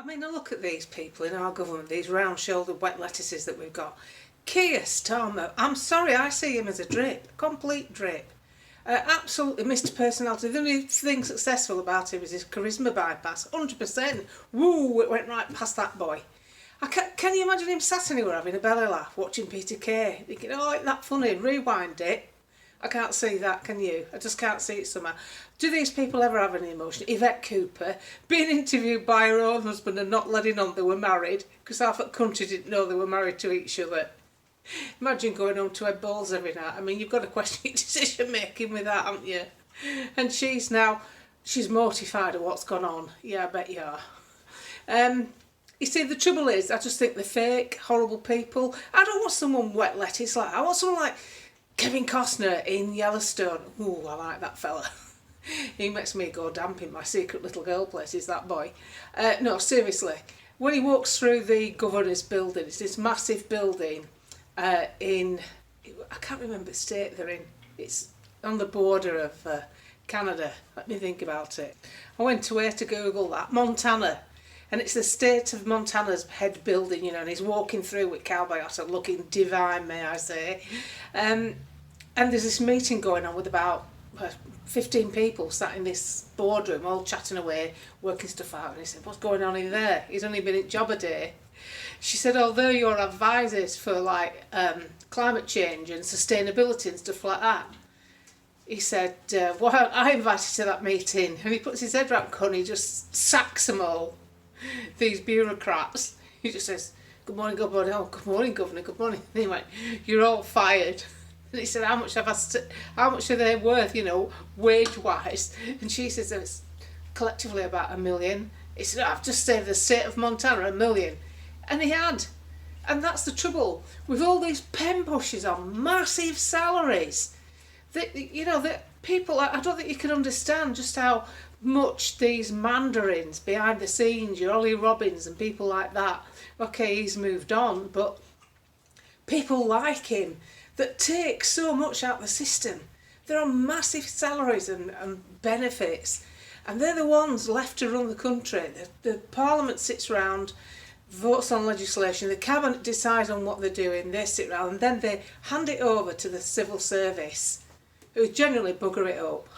mean, I look at these people in our government, these round-shouldered wet lettuces that we've got. Keir Starmer, I'm sorry, I see him as a drip, complete drip. Absolutely Mr. Personality. The only thing successful about him is his charisma bypass, 100%. Woo, it went right past that boy. Can you imagine him sat anywhere having a belly laugh, watching Peter Kay, thinking, oh, ain't that funny, rewind it. I can't see that, can you? I just can't see it somehow. Do these people ever have any emotion? Yvette Cooper, being interviewed by her own husband and not letting on they were married, because half the country didn't know they were married to each other. Imagine going home to head balls every night. I mean, you've got to question your decision making with that, haven't you? And she's mortified at what's gone on. Yeah, I bet you are. You see, the trouble is, I just think they're fake, horrible people. I don't want someone wet lettuce like that. I want someone like Kevin Costner in Yellowstone. Ooh, I like that fella. He makes me go damp in my secret little girl places, that boy. No, seriously. When he walks through the governor's building, it's this massive building in, I can't remember the state they're in. It's on the border of Canada. Let me think about it. I went away to Google that. Montana. And it's the state of Montana's head building, you know, and he's walking through with cowboy hat looking divine, may I say. And there's this meeting going on with about 15 people sat in this boardroom, all chatting away, working stuff out. And he said, what's going on in there? He's only been at job a day. She said, although you're advisors for like climate change and sustainability and stuff like that. He said, well, I invited to that meeting. And he puts his head round and he just sacks them all. These bureaucrats. He just says, good morning, good morning. Oh, good morning, Governor, good morning. And he went, you're all fired. And he said, how much are they worth, you know, wage-wise? And she says, it's collectively about $1 million. He said, I've just saved the state of Montana $1 million. And he had. And that's the trouble. With all these pen pushes on massive salaries, that, you know, that people, I don't think you can understand just how much these mandarins behind the scenes, your Ollie Robbins and people like that, okay, he's moved on, but people like him that take so much out of the system. They're on massive salaries and benefits, and they're the ones left to run the country. The Parliament sits round, votes on legislation, the Cabinet decides on what they're doing, they sit round, and then they hand it over to the civil service, who generally bugger it up.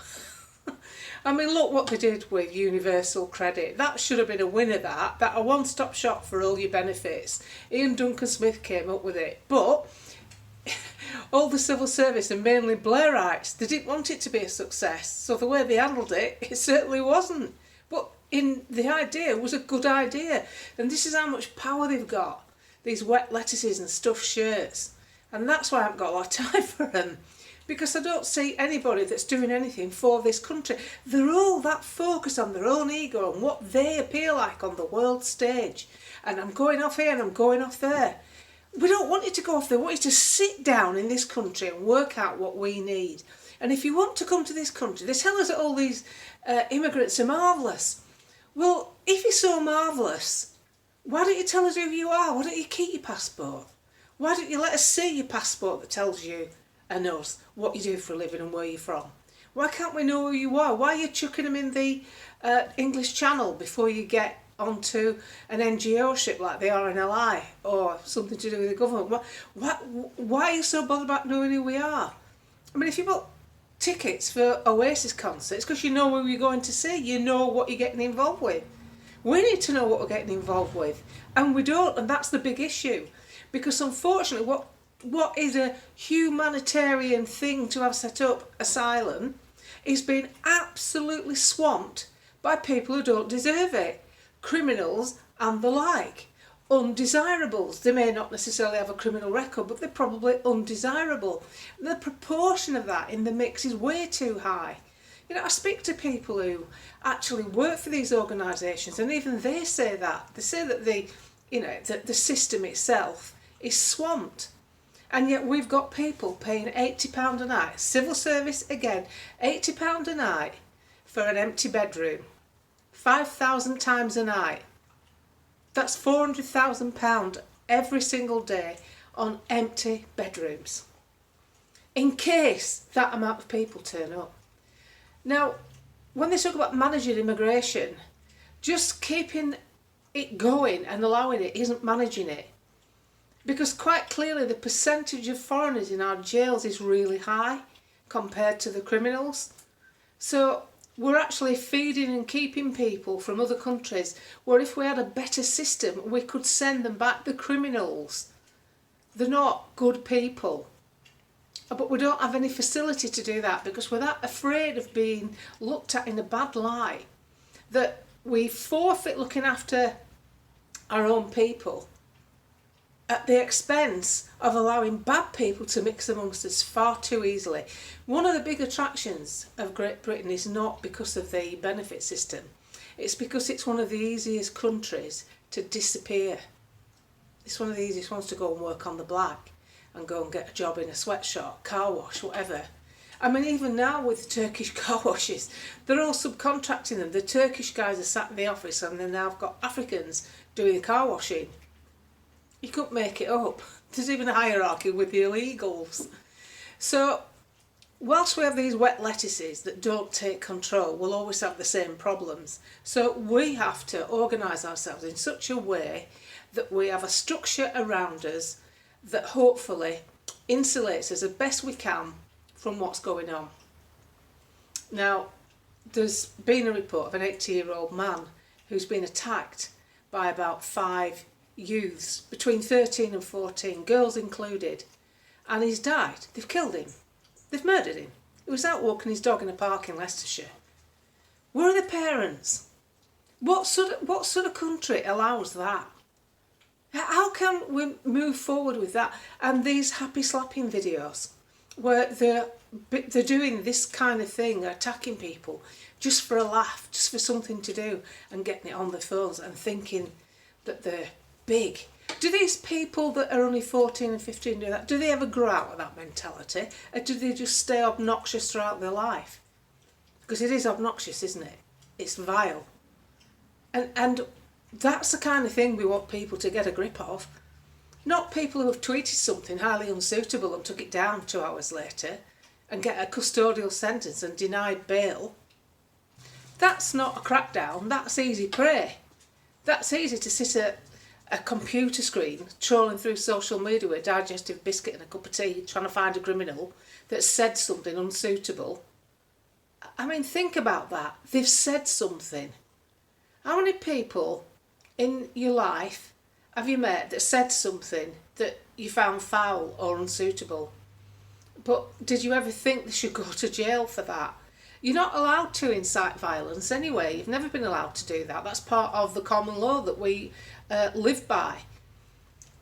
I mean, look what they did with universal credit. That should have been a winner, that a one-stop shop for all your benefits. Ian Duncan Smith came up with it. But all the civil service, and mainly Blairites, they didn't want it to be a success. So the way they handled it, it certainly wasn't. But the idea was a good idea. And this is how much power they've got, these wet lettuces and stuffed shirts. And that's why I haven't got a lot of time for them. Because I don't see anybody that's doing anything for this country. They're all that focused on their own ego and what they appear like on the world stage. And I'm going off here and I'm going off there. We don't want you to go off there. We want you to sit down in this country and work out what we need. And if you want to come to this country, they tell us that all these immigrants are marvellous. Well, if you're so marvellous, why don't you tell us who you are? Why don't you keep your passport? Why don't you let us see your passport that tells you and us what you do for a living and where you're from? Why can't we know who you are? Why are you chucking them in the English Channel before you get onto an NGO ship like the RNLI or something to do with the government? Why are you so bothered about knowing who we are? I mean, if you bought tickets for Oasis concerts, because you know who you're going to see, you know what you're getting involved with. We need to know what we're getting involved with, and we don't, and that's the big issue. Because unfortunately, what is a humanitarian thing to have set up, asylum, is being absolutely swamped by people who don't deserve it. Criminals and the like. Undesirables. They may not necessarily have a criminal record, but they're probably undesirable. The proportion of that in the mix is way too high. You know, I speak to people who actually work for these organisations, and even they say that. They say that the system itself is swamped. And yet we've got people paying £80 a night, civil service again, £80 a night for an empty bedroom, 5,000 times a night. That's £400,000 every single day on empty bedrooms, in case that amount of people turn up. Now, when they talk about managing immigration, just keeping it going and allowing it isn't managing it. Because quite clearly the percentage of foreigners in our jails is really high compared to the criminals. So we're actually feeding and keeping people from other countries where if we had a better system we could send them back. The criminals, they're not good people. But we don't have any facility to do that because we're that afraid of being looked at in a bad light that we forfeit looking after our own people at the expense of allowing bad people to mix amongst us far too easily. One of the big attractions of Great Britain is not because of the benefit system. It's because it's one of the easiest countries to disappear. It's one of the easiest ones to go and work on the black and go and get a job in a sweatshop, car wash, whatever. I mean, even now with the Turkish car washes, they're all subcontracting them. The Turkish guys are sat in the office and then now I've got Africans doing the car washing. You couldn't make it up. There's even a hierarchy with the illegals. So, whilst we have these wet lettuces that don't take control, we'll always have the same problems. So we have to organise ourselves in such a way that we have a structure around us that hopefully insulates us as best we can from what's going on. Now, there's been a report of an 80-year-old man who's been attacked by about 5 youths between 13 and 14, girls included, and he's died. They've killed him. They've murdered him. He was out walking his dog in a park in Leicestershire. Where are the parents? What sort of country allows that? How can we move forward with that? And these happy slapping videos where they're doing this kind of thing, attacking people just for a laugh, just for something to do, and getting it on their phones and thinking that they're big. Do these people that are only 14 and 15 do that? Do they ever grow out of that mentality? Or do they just stay obnoxious throughout their life? Because it is obnoxious, isn't it? It's vile. And that's the kind of thing we want people to get a grip of. Not people who have tweeted something highly unsuitable and took it down 2 hours later and get a custodial sentence and denied bail. That's not a crackdown, that's easy prey. That's easy to sit at a computer screen trolling through social media with a digestive biscuit and a cup of tea trying to find a criminal that said something unsuitable. I mean, think about that. They've said something. How many people in your life have you met that said something that you found foul or unsuitable? But did you ever think they should go to jail for that? You're not allowed to incite violence anyway. You've never been allowed to do that. That's part of the common law that we live by.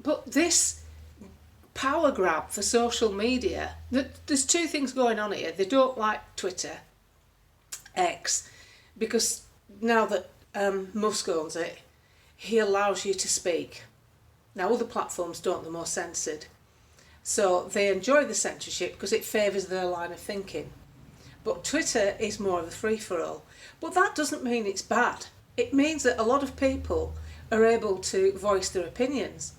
But this power grab for social media, there's 2 things going on here. They don't like Twitter, X, because now that Musk owns it, he allows you to speak. Now other platforms don't, they're more censored. So they enjoy the censorship because it favours their line of thinking. But Twitter is more of a free-for-all. But that doesn't mean it's bad. It means that a lot of people are able to voice their opinions.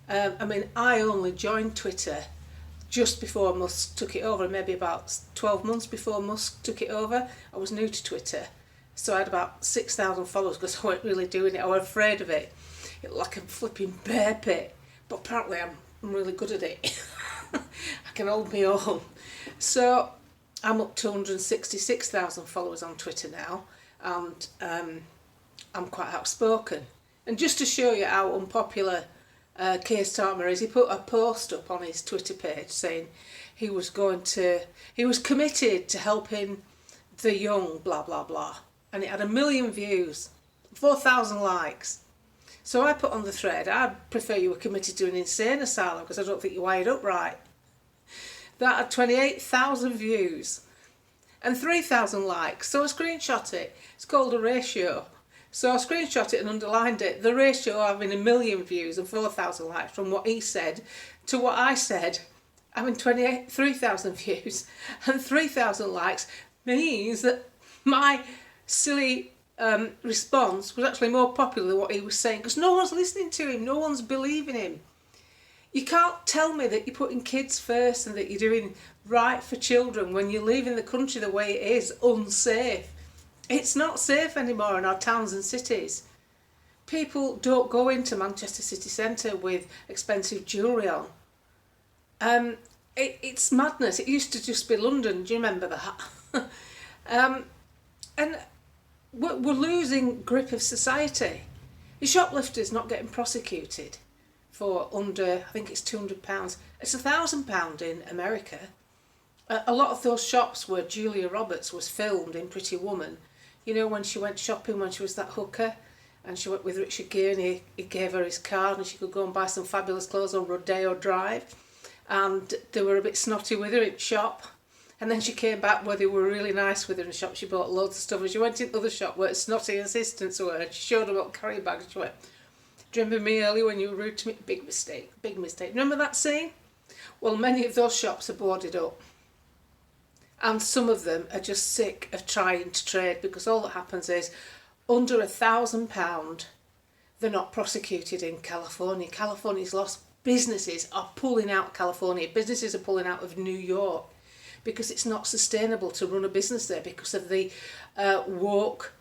I mean, I only joined Twitter just before Musk took it over, maybe about 12 months before Musk took it over. I was new to Twitter. So I had about 6,000 followers because I weren't really doing it. I was afraid of it. It was like a flipping bear pit. But apparently I'm really good at it. I can hold my own. So I'm up to 166,000 followers on Twitter now. And I'm quite outspoken. And just to show you how unpopular Keir Starmer is, he put a post up on his Twitter page saying he was committed to helping the young, blah, blah, blah. And it had 1 million views, 4,000 likes. So I put on the thread, I'd prefer you were committed to an insane asylum because I don't think you're wired up right. That had 28,000 views and 3,000 likes. So I screenshot it. It's called a ratio. So I screenshot it and underlined it. The ratio of having 1 million views and 4,000 likes from what he said to what I said, having 3,000 views and 3,000 likes means that my silly response was actually more popular than what he was saying because no one's listening to him, no one's believing him. You can't tell me that you're putting kids first and that you're doing right for children when you're leaving the country the way it is, unsafe. It's not safe anymore in our towns and cities. people don't go into Manchester city centre with expensive jewellery on. It's madness. It used to just be London. Do you remember that? And we're losing grip of society. The shoplifters not getting prosecuted for under, I think it's £200. It's £1,000 in America. A lot of those shops where Julia Roberts was filmed in Pretty Woman, you know, when she went shopping, when she was that hooker, and she went with Richard Gere, and he gave her his card and she could go and buy some fabulous clothes on Rodeo Drive, and they were a bit snotty with her in shop. And then she came back where they were really nice with her in the shop. She bought loads of stuff, and she went in the other shop where snotty assistants were, and she showed them what carry bags. She went, "Do you remember me earlier when you were rude to me?" Big mistake, big mistake. Remember that scene? Well, many of those shops are boarded up. And some of them are just sick of trying to trade, because all that happens is under £1,000, they're not prosecuted in California. California's lost. Businesses are pulling out of California. Businesses are pulling out of New York because it's not sustainable to run a business there because of the woke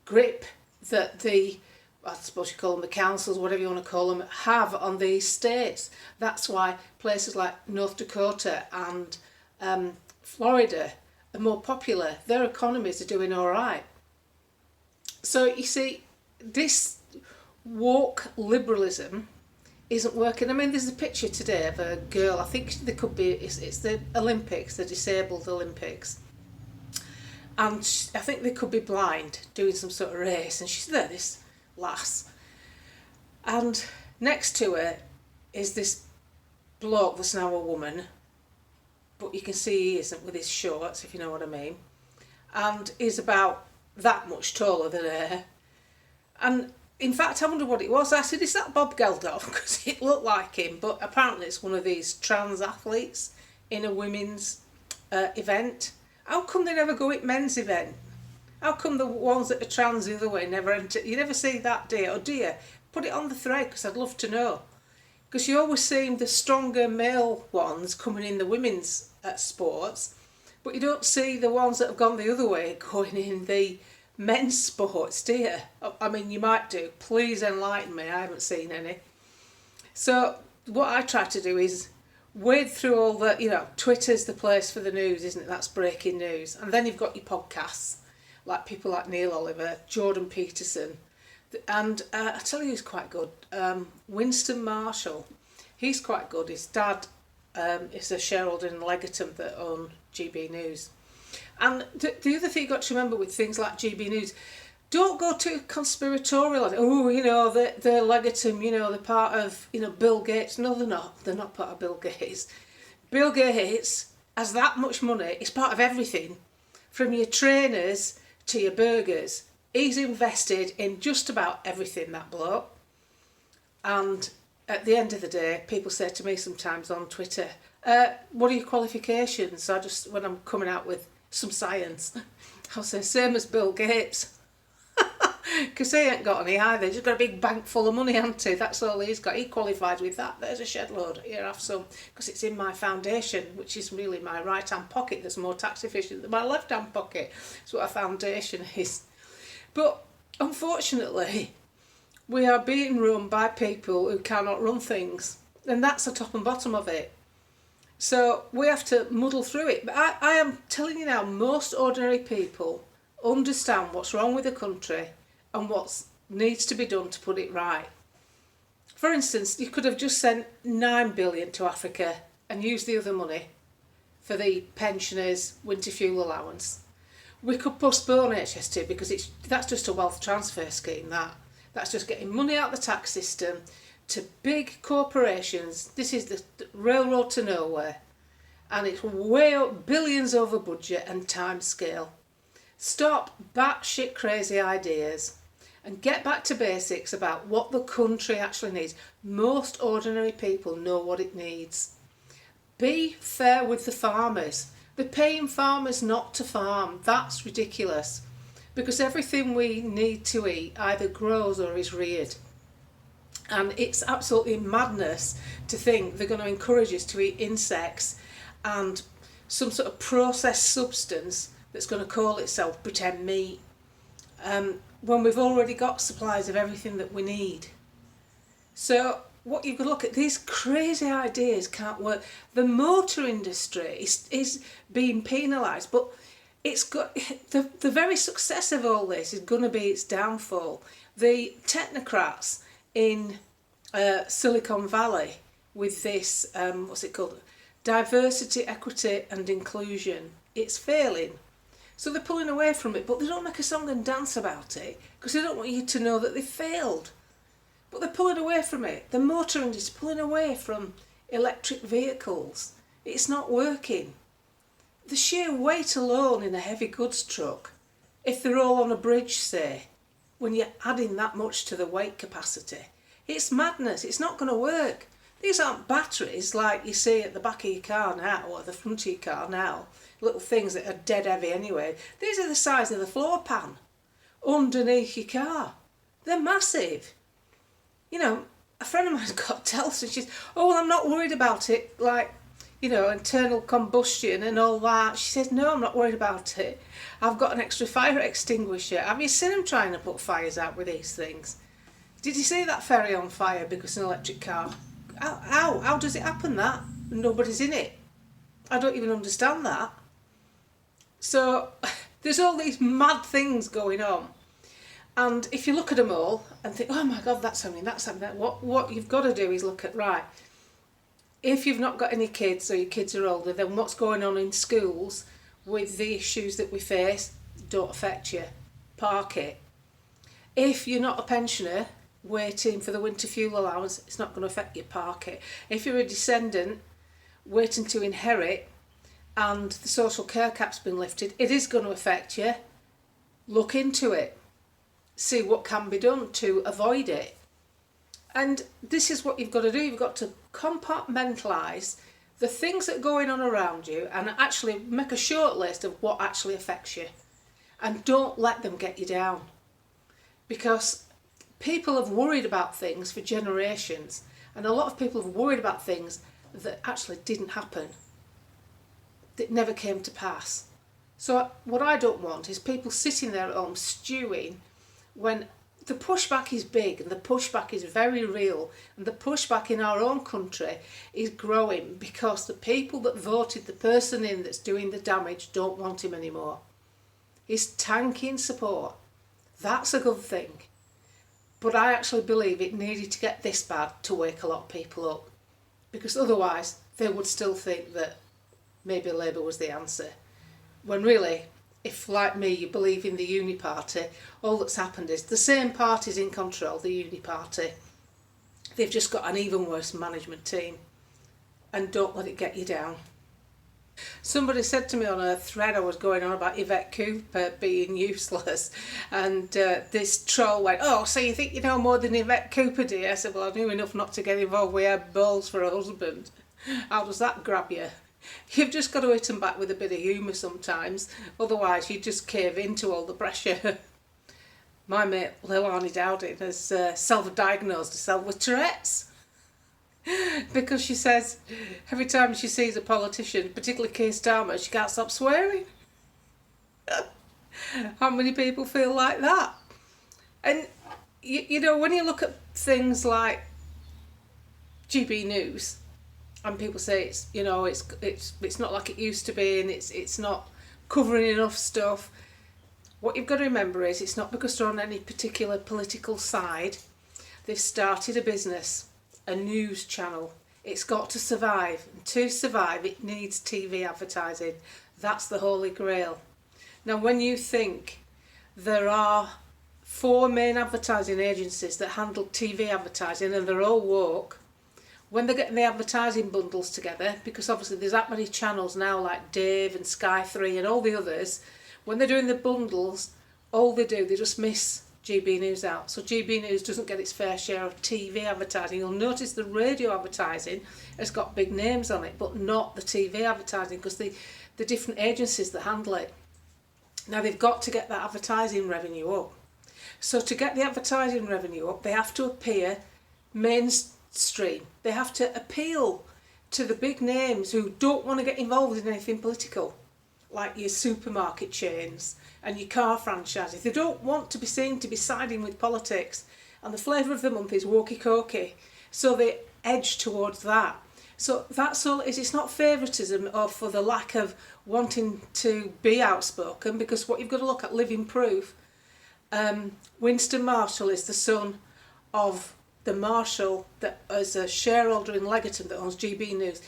grip that the, I suppose you call them the councils, whatever you want to call them, have on these states. That's why places like North Dakota and Florida are more popular. Their economies are doing all right. So you see, this woke liberalism isn't working. I mean, there's a picture today of a girl, I think there could be, it's the Olympics, the disabled Olympics. And I think they could be blind, doing some sort of race, and she's there, this lass. And next to her is this bloke that's now a woman, but you can see he isn't with his shorts, if you know what I mean. And he's about that much taller than her. And in fact, I wonder what it was. I said, "Is that Bob Geldof?" Because it looked like him, but apparently it's one of these trans athletes in a women's event. How come they never go at men's event? How come the ones that are trans the other way never enter? You never see that, do you? Or do you? Put it on the thread, because I'd love to know. Because you always see the stronger male ones coming in the women's sports, but you don't see the ones that have gone the other way going in the men's sports, do you? I mean, you might do. Please enlighten me. I haven't seen any. So what I try to do is wade through all the, you know, Twitter's the place for the news, isn't it? That's breaking news. And then you've got your podcasts, like people like Neil Oliver, Jordan Peterson. And I tell you who's quite good. Winston Marshall. He's quite good. His dad is a shareholder in Legatum that own GB News. And the other thing you've got to remember with things like GB News, don't go too conspiratorial. Oh, you know, they're Legatum, you know, they're part of, you know, Bill Gates. No, they're not. They're not part of Bill Gates. Bill Gates has that much money. It's part of everything, from your trainers to your burgers. He's invested in just about everything, that bloke. And at the end of the day, people say to me sometimes on Twitter, what are your qualifications? So I just, when I'm coming out with some science, I'll say, same as Bill Gates. Because he ain't got any either. He's just got a big bank full of money, hasn't he? That's all he's got. He qualified with that. There's a shed load. Here, have some. Because it's in my foundation, which is really my right-hand pocket that's more tax efficient than my left-hand pocket. That's what a foundation is. But unfortunately, we are being run by people who cannot run things. And that's the top and bottom of it. So we have to muddle through it. But I am telling you now, most ordinary people understand what's wrong with the country and what needs to be done to put it right. For instance, you could have just sent 9 billion to Africa and used the other money for the pensioners' winter fuel allowance. We could postpone HS2 because that's just a wealth transfer scheme. That's just getting money out of the tax system to big corporations. This is the railroad to nowhere, and it's way up, billions over budget and time scale. Stop batshit crazy ideas and get back to basics about what the country actually needs. Most ordinary people know what it needs. Be fair with the farmers. They're paying farmers not to farm. That's ridiculous, because everything we need to eat either grows or is reared. And it's absolutely madness to think they're going to encourage us to eat insects and some sort of processed substance that's going to call itself pretend meat. when we've already got supplies of everything that we need. So what you've got to look at, these crazy ideas can't work. The motor industry is being penalised, but it's got the very success of all this is going to be its downfall. The technocrats in Silicon Valley with this, what's it called? Diversity, equity and inclusion. It's failing. So they're pulling away from it, but they don't make a song and dance about it because they don't want you to know that they failed. But they're pulling away from it. The motor industry is pulling away from electric vehicles. It's not working. The sheer weight alone in a heavy goods truck, if they're all on a bridge, say, when you're adding that much to the weight capacity, it's madness. It's not going to work. These aren't batteries like you see at the back of your car now or the front of your car now, little things that are dead heavy anyway. These are the size of the floor pan underneath your car. They're massive. You know, a friend of mine's got Telsa and she's, oh, well, I'm not worried about it, like, you know, internal combustion and all that. She says, no, I'm not worried about it. I've got an extra fire extinguisher. Have you seen them trying to put fires out with these things? Did you see that ferry on fire because an electric car? How does it happen that? Nobody's in it. I don't even understand that. So there's all these mad things going on. And if you look at them all and think, oh my God, that's happening, what you've got to do is look at, right, if you've not got any kids or your kids are older, then what's going on in schools with the issues that we face don't affect you. Park it. If you're not a pensioner waiting for the winter fuel allowance, it's not going to affect you. Park it. If you're a descendant waiting to inherit and the social care cap's been lifted, it is going to affect you. Look into it. See what can be done to avoid it. And this is what you've got to do. You've got to compartmentalise the things that are going on around you and actually make a short list of what actually affects you. And don't let them get you down. Because people have worried about things for generations. And a lot of people have worried about things that actually didn't happen. That never came to pass. So what I don't want is people sitting there at home stewing when the pushback is big and the pushback is very real and the pushback in our own country is growing because the people that voted the person in that's doing the damage don't want him anymore. He's tanking support. That's a good thing. But I actually believe it needed to get this bad to wake a lot of people up, because otherwise they would still think that maybe Labour was the answer. When really, if like me you believe in the Uni Party, all that's happened is the same party's in control, the Uni Party. They've just got an even worse management team. And don't let it get you down. Somebody said to me on a thread I was going on about Yvette Cooper being useless, and this troll went, oh, so you think you know more than Yvette Cooper, do you? I said, well, I knew enough not to get involved with her balls for a husband. How does that grab you? You've just got to hit them back with a bit of humour sometimes, otherwise you just cave into all the pressure. My mate Leilani Dowding has self-diagnosed herself with Tourette's. Because she says every time she sees a politician, particularly Keir Starmer, she can't stop swearing. How many people feel like that? And you know, when you look at things like GB News, and people say it's, you know, it's not like it used to be, and it's not covering enough stuff. What you've got to remember is it's not because they're on any particular political side. They've started a business, a news channel. It's got to survive, and to survive it needs TV advertising. That's the holy grail. Now when you think there are 4 main advertising agencies that handle TV advertising and they're all woke, when they're getting the advertising bundles together, because obviously there's that many channels now like Dave and Sky 3 and all the others, when they're doing the bundles, all they do, they just miss GB News out. So GB News doesn't get its fair share of TV advertising. You'll notice the radio advertising has got big names on it, but not the TV advertising, because the different agencies that handle it. Now they've got to get that advertising revenue up. So to get the advertising revenue up, they have to appear mainstream. They have to appeal to the big names who don't want to get involved in anything political. like your supermarket chains and your car franchises. They don't want to be seen to be siding with politics, and the flavour of the month is walkie-talkie, so they edge towards that. So that's all it is. It's not favouritism or for the lack of wanting to be outspoken, because what you've got to look at, living proof. Winston Marshall is the son of the Marshall that is a shareholder in Legaton that owns GB News.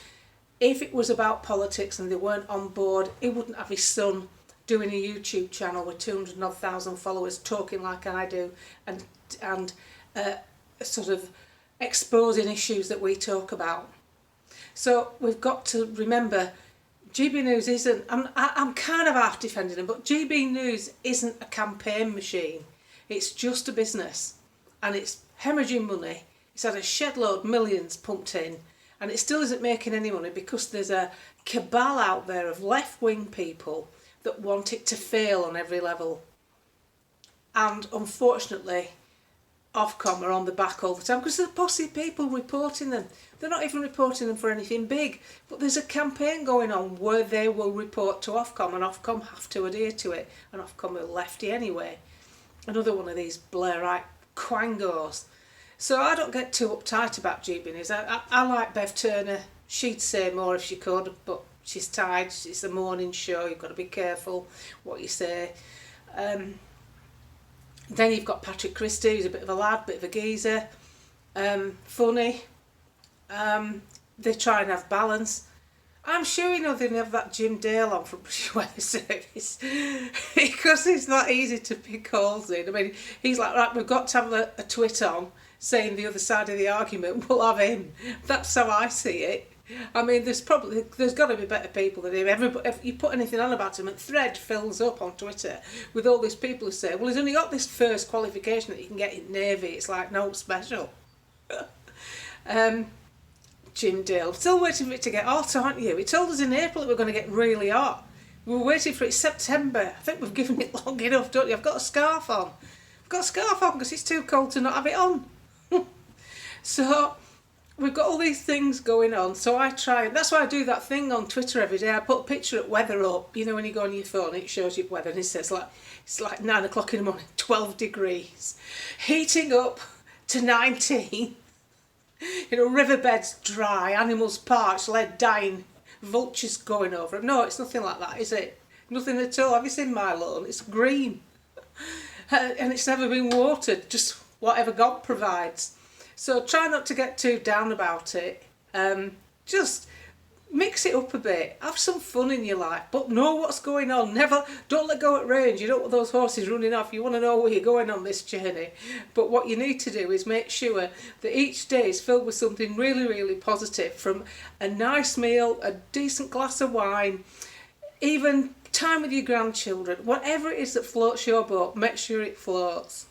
If it was about politics and they weren't on board, he wouldn't have his son doing a YouTube channel with 200,000 followers talking like I do and sort of exposing issues that we talk about. So we've got to remember, GB News isn't, I'm kind of half defending them, but GB News isn't a campaign machine. It's just a business, and it's hemorrhaging money. It's had a shed load, millions pumped in, and it still isn't making any money because there's a cabal out there of left-wing people that want it to fail on every level. And unfortunately, Ofcom are on the back all the time because there's a posse of people reporting them. They're not even reporting them for anything big, but there's a campaign going on where they will report to Ofcom, and Ofcom have to adhere to it, and Ofcom are lefty anyway. Another one of these Blairite quangos. So I don't get too uptight about GB News. I like Bev Turner. She'd say more if she could, but she's tired. It's a morning show. You've got to be careful what you say. Then you've got Patrick Christie, who's a bit of a lad, bit of a geezer, funny. They try and have balance. I'm sure you know they have that Jim Dale on from British Weather Service because it's not easy to pick holes in. I mean, he's like, right, we've got to have a twit on saying the other side of the argument, we'll have him. That's how I see it. I mean, there's got to be better people than him. If you put anything on about him, and thread fills up on Twitter with all these people who say, well, he's only got this first qualification that you can get in Navy. It's like, no, special. Jim Dale, still waiting for it to get hot, aren't you? He told us in April that we're going to get really hot. We were waiting for it September. I think we've given it long enough, don't you? I've got a scarf on. I've got a scarf on because it's too cold to not have it on. So we've got all these things going on, so I try, that's why I do that thing on Twitter every day. I put a picture of weather up, you know, when you go on your phone, it shows you weather, and it says, like, it's like 9 o'clock in the morning, 12 degrees, heating up to 19, you know, riverbeds dry, animals parched, lead dying, vultures going over them. No, it's nothing like that, is it? Nothing at all. Have you seen my lawn? It's green, and it's never been watered, just whatever God provides. So try not to get too down about it. Just mix it up a bit. Have some fun in your life, but know what's going on. Don't let go at range. You don't want those horses running off. You want to know where you're going on this journey. But what you need to do is make sure that each day is filled with something really, really positive, from a nice meal, a decent glass of wine, even time with your grandchildren. Whatever it is that floats your boat, make sure it floats.